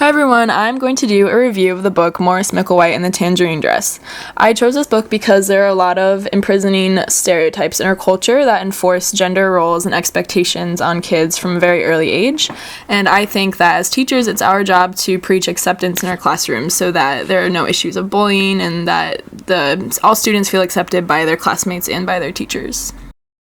Hi everyone, I'm going to do a review of the book Morris Micklewhite and the Tangerine Dress. I chose this book because there are a lot of imprisoning stereotypes in our culture that enforce gender roles and expectations on kids from a very early age, and I think that as teachers it's our job to preach acceptance in our classrooms so that there are no issues of bullying and that all students feel accepted by their classmates and by their teachers.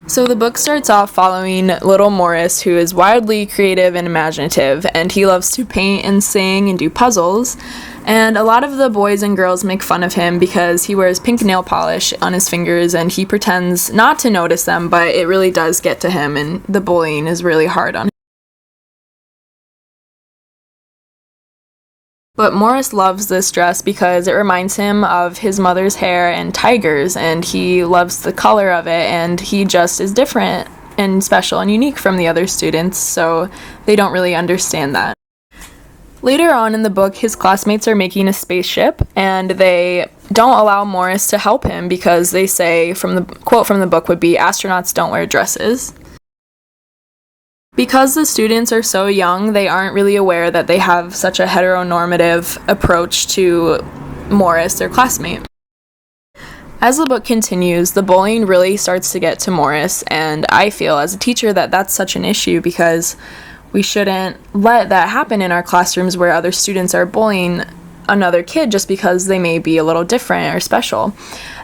So the book starts off following little Morris, who is wildly creative and imaginative, and he loves to paint and sing and do puzzles. And a lot of the boys and girls make fun of him because he wears pink nail polish on his fingers and he pretends not to notice them, but it really does get to him and the bullying is really hard on him. But Morris loves this dress because it reminds him of his mother's hair and tigers, and he loves the color of it, and he just is different and special and unique from the other students, so they don't really understand that. Later on in the book, his classmates are making a spaceship, and they don't allow Morris to help him because they say, from the quote from the book would be, "Astronauts don't wear dresses." Because the students are so young, they aren't really aware that they have such a heteronormative approach to Morris, their classmate. As the book continues, the bullying really starts to get to Morris, and I feel as a teacher that that's such an issue because we shouldn't let that happen in our classrooms where other students are bullying another kid just because they may be a little different or special.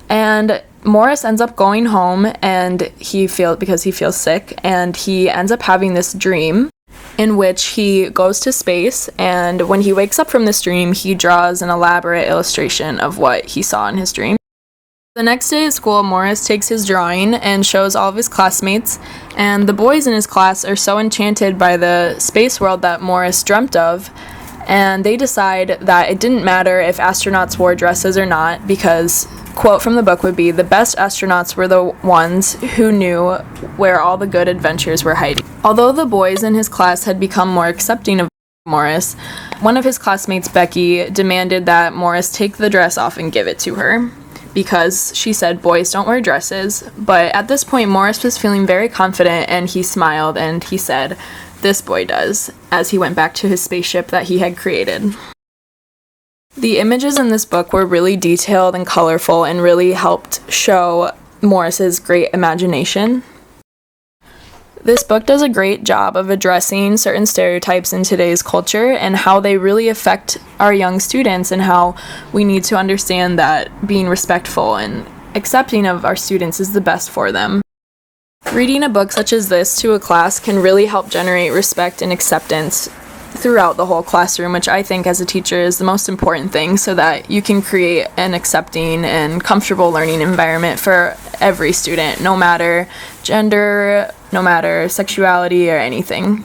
And Morris ends up going home and because he feels sick, and he ends up having this dream in which he goes to space, and when he wakes up from this dream, he draws an elaborate illustration of what he saw in his dream. The next day at school, Morris takes his drawing and shows all of his classmates, and the boys in his class are so enchanted by the space world that Morris dreamt of, and they decide that it didn't matter if astronauts wore dresses or not because, quote from the book would be, "The best astronauts were the ones who knew where all the good adventures were hiding." Although the boys in his class had become more accepting of Morris, one of his classmates, Becky, demanded that Morris take the dress off and give it to her because she said boys don't wear dresses. But at this point, Morris was feeling very confident and he smiled and he said, "This boy does," as he went back to his spaceship that he had created. The images in this book were really detailed and colorful and really helped show Morris's great imagination. This book does a great job of addressing certain stereotypes in today's culture and how they really affect our young students and how we need to understand that being respectful and accepting of our students is the best for them. Reading a book such as this to a class can really help generate respect and acceptance throughout the whole classroom, which I think as a teacher is the most important thing so that you can create an accepting and comfortable learning environment for every student, no matter gender, no matter sexuality or anything.